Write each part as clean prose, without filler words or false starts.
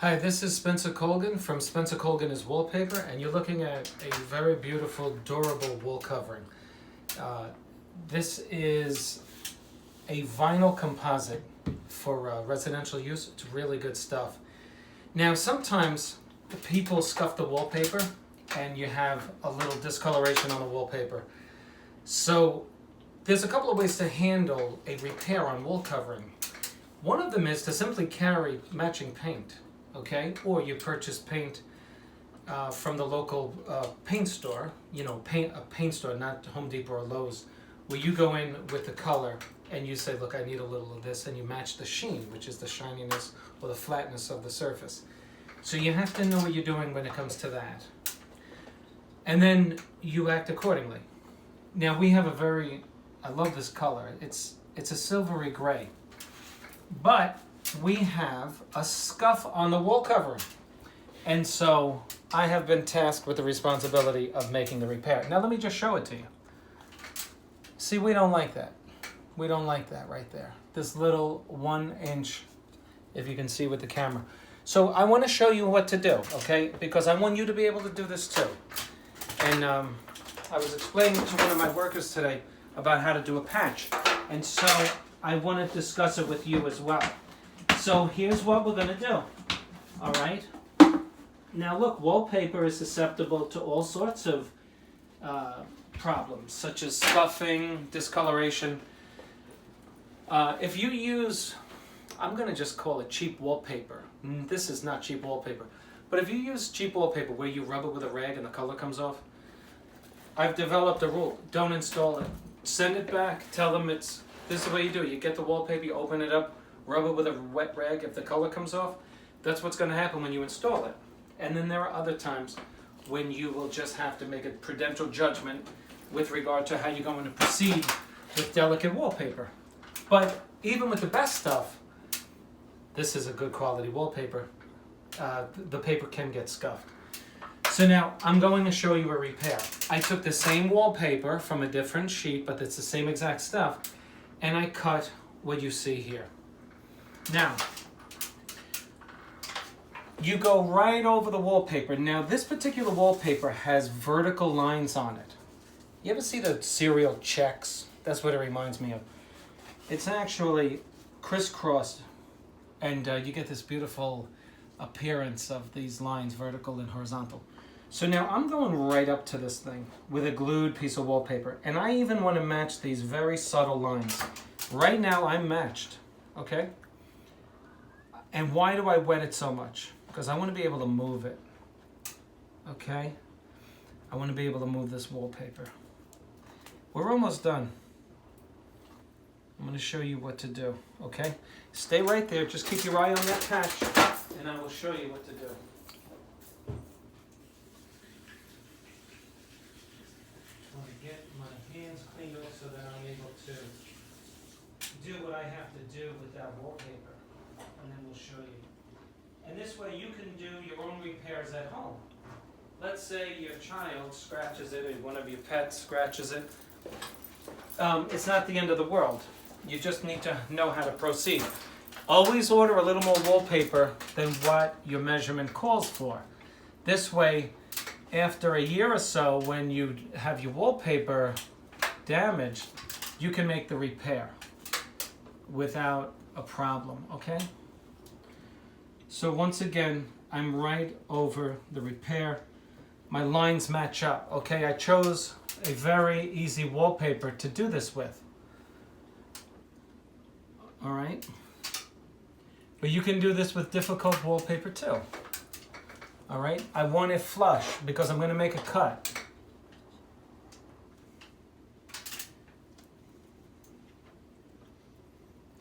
Hi, this is Spencer Colgan from Spencer Colgan is Wallpaper, and you're looking at a very beautiful, durable wall covering. This is a vinyl composite for residential use. It's really good stuff. Now, sometimes people scuff the wallpaper and you have a little discoloration on the wallpaper. So there's a couple of ways to handle a repair on wall covering. One of them is to simply carry matching paint. Okay, or you purchase paint from the local paint store, a paint store, not Home Depot or Lowe's, where you go in with the color and you say, look, I need a little of this, and you match the sheen, which is the shininess or the flatness of the surface. So you have to know what you're doing when it comes to that. And then you act accordingly. Now we have I love this color. It's a silvery gray. But we have a scuff on the wall covering. And so I have been tasked with the responsibility of making the repair. Now let me just show it to you. See, we don't like that. We don't like that right there. This little 1 inch, if you can see with the camera. So I want to show you what to do, okay? Because I want you to be able to do this too. And I was explaining to one of my workers today about how to do a patch. And so I want to discuss it with you as well. So here's what we're going to do, all right? Now look, wallpaper is susceptible to all sorts of problems, such as scuffing, discoloration. If you use, I'm going to just call it cheap wallpaper. This is not cheap wallpaper. But if you use cheap wallpaper where you rub it with a rag and the color comes off, I've developed a rule. Don't install it. Send it back. Tell them this is the way you do it. You get the wallpaper, you open it up, rub it with a wet rag. If the color comes off, that's what's going to happen when you install it. And then there are other times when you will just have to make a prudential judgment with regard to how you're going to proceed with delicate wallpaper. But even with the best stuff, this is a good quality wallpaper. The paper can get scuffed. So now I'm going to show you a repair. I took the same wallpaper from a different sheet, but it's the same exact stuff, and I cut what you see here. Now, you go right over the wallpaper. Now, this particular wallpaper has vertical lines on it. You ever see the cereal checks? That's what it reminds me of. It's actually crisscrossed, and you get this beautiful appearance of these lines, vertical and horizontal. So now I'm going right up to this thing with a glued piece of wallpaper, and I even want to match these very subtle lines. Right now I'm matched, okay? And why do I wet it so much? Because I want to be able to move it, okay? I want to be able to move this wallpaper. We're almost done. I'm going to show you what to do, okay? Stay right there. Just keep your eye on that patch, and I will show you what to do. I want to get my hands cleaned up so that I'm able to do what I have to do with that wallpaper, and then we'll show you. And this way you can do your own repairs at home. Let's say your child scratches it, or one of your pets scratches it. It's not the end of the world. You just need to know how to proceed. Always order a little more wallpaper than what your measurement calls for. This way, after a year or so, when you have your wallpaper damaged, you can make the repair without a problem, okay? So once again, I'm right over the repair. My lines match up, okay? I chose a very easy wallpaper to do this with. All right? But you can do this with difficult wallpaper too. All right? I want it flush because I'm going to make a cut.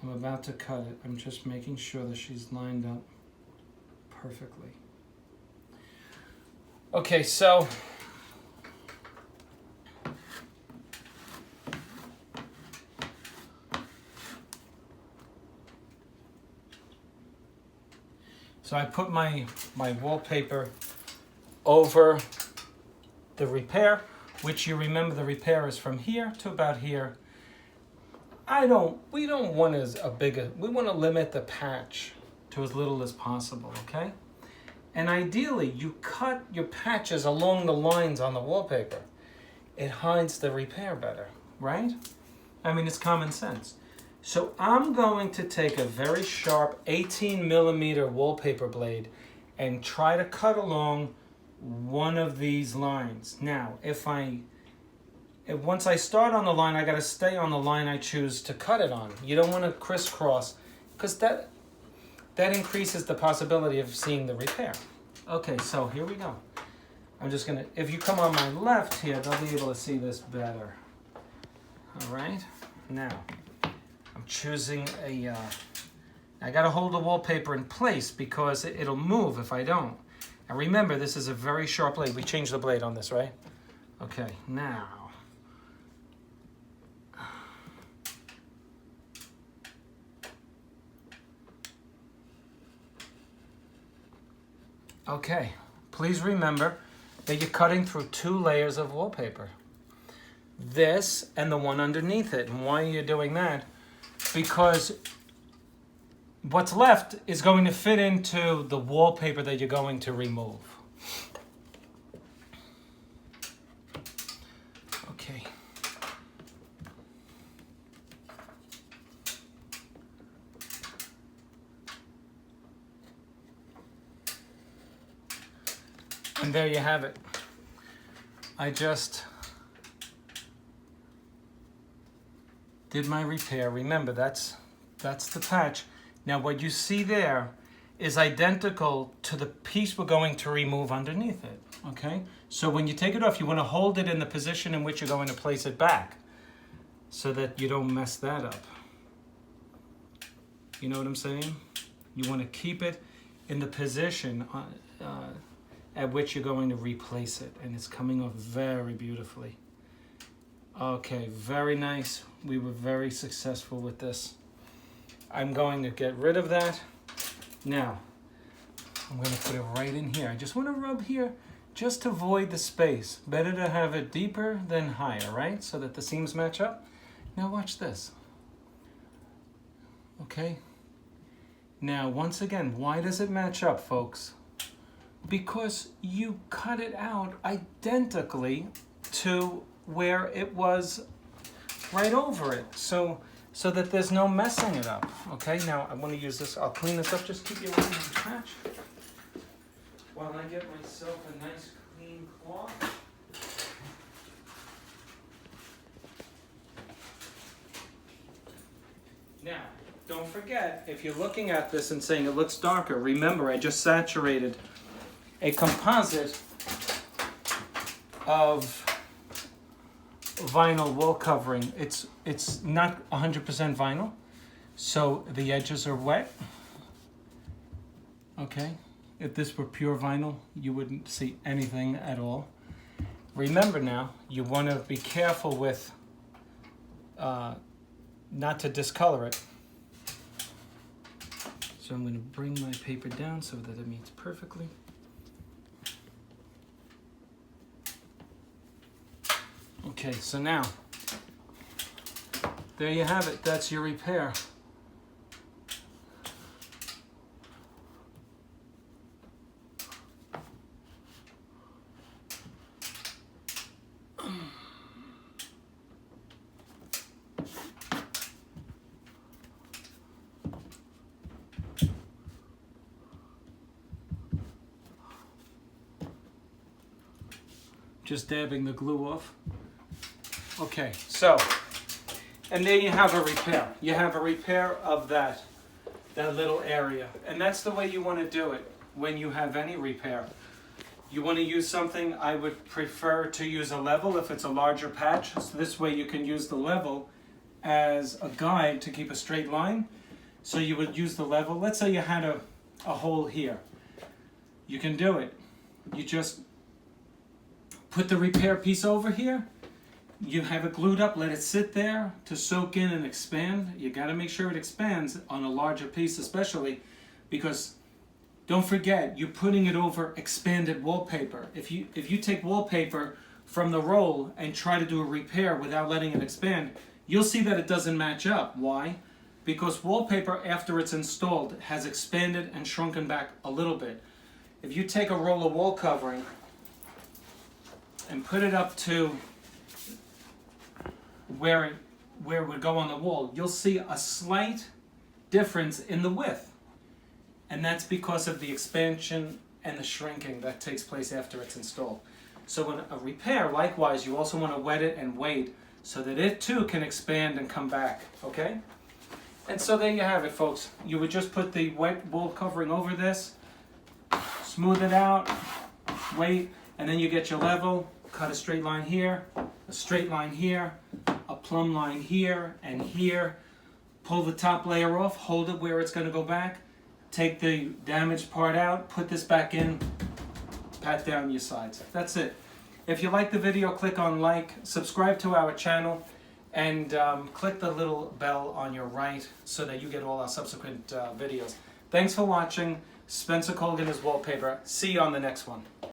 I'm about to cut it. I'm just making sure that she's lined up perfectly. Okay, so I put my wallpaper over the repair, which you remember the repair is from here to about here. We don't want we want to limit the patch to as little as possible, okay? And ideally, you cut your patches along the lines on the wallpaper. It hides the repair better, right? I mean, it's common sense. So I'm going to take a very sharp 18mm wallpaper blade and try to cut along one of these lines. Now, once I start on the line, I got to stay on the line I choose to cut it on. You don't want to crisscross, because that increases the possibility of seeing the repair. Okay, so here we go. I'm just gonna, if you come on my left here, they'll be able to see this better. All right, now I'm choosing I gotta hold the wallpaper in place because it'll move if I don't. And remember, this is a very sharp blade. We changed the blade on this, right? Okay, now. Okay, please remember that you're cutting through 2 layers of wallpaper. This and the one underneath it. And why are you doing that? Because what's left is going to fit into the wallpaper that you're going to remove. Okay. And there you have it. I just did my repair. Remember, that's the patch. Now what you see there is identical to the piece we're going to remove underneath it, okay? So when you take it off, you want to hold it in the position in which you're going to place it back so that you don't mess that up. You know what I'm saying? You want to keep it in the position at which you're going to replace it, and it's coming off very beautifully. Okay, very nice. We were very successful with this. I'm going to get rid of that. Now, I'm going to put it right in here. I just want to rub here just to void the space. Better to have it deeper than higher, right? So that the seams match up. Now watch this. Okay. Now, once again, why does it match up, folks? Because you cut it out identically to where it was right over it. So that there's no messing it up. Okay, now I want to use this. I'll clean this up. Just keep your eye on the patch while I get myself a nice clean cloth. Now, don't forget, if you're looking at this and saying it looks darker, remember I just saturated a composite of vinyl wall covering. It's not 100% vinyl, so the edges are wet. Okay, if this were pure vinyl, you wouldn't see anything at all. Remember now, you want to be careful with not to discolor it. So I'm going to bring my paper down so that it meets perfectly. Okay, so now, there you have it. That's your repair. Just dabbing the glue off. Okay, so, and there you have a repair. You have a repair of that little area. And that's the way you want to do it when you have any repair. You want to use something, I would prefer to use a level if it's a larger patch. So this way you can use the level as a guide to keep a straight line. So you would use the level. Let's say you had a hole here. You can do it. You just put the repair piece over here. You have it glued up, let it sit there to soak in and expand. You got to make sure it expands on a larger piece especially, because don't forget, you're putting it over expanded wallpaper. If you take wallpaper from the roll and try to do a repair without letting it expand, you'll see that it doesn't match up. Why? Because wallpaper, after it's installed, has expanded and shrunken back a little bit. if you take a roll of wall covering and put it up to where it would go on the wall, you'll see a slight difference in the width. And that's because of the expansion and the shrinking that takes place after it's installed. So in a repair, likewise, you also want to wet it and wait so that it too can expand and come back, okay? And so there you have it, folks. You would just put the wet wall covering over this, smooth it out, wait, and then you get your level, cut a straight line here, a straight line here, a plumb line here and here. Pull the top layer off, hold it where it's going to go back, take the damaged part out, put this back in, pat down your sides. That's it. If you like the video, click on like, subscribe to our channel, and click the little bell on your right so that you get all our subsequent videos. Thanks for watching. Spencer Colgan is Wallpaper. See you on the next one.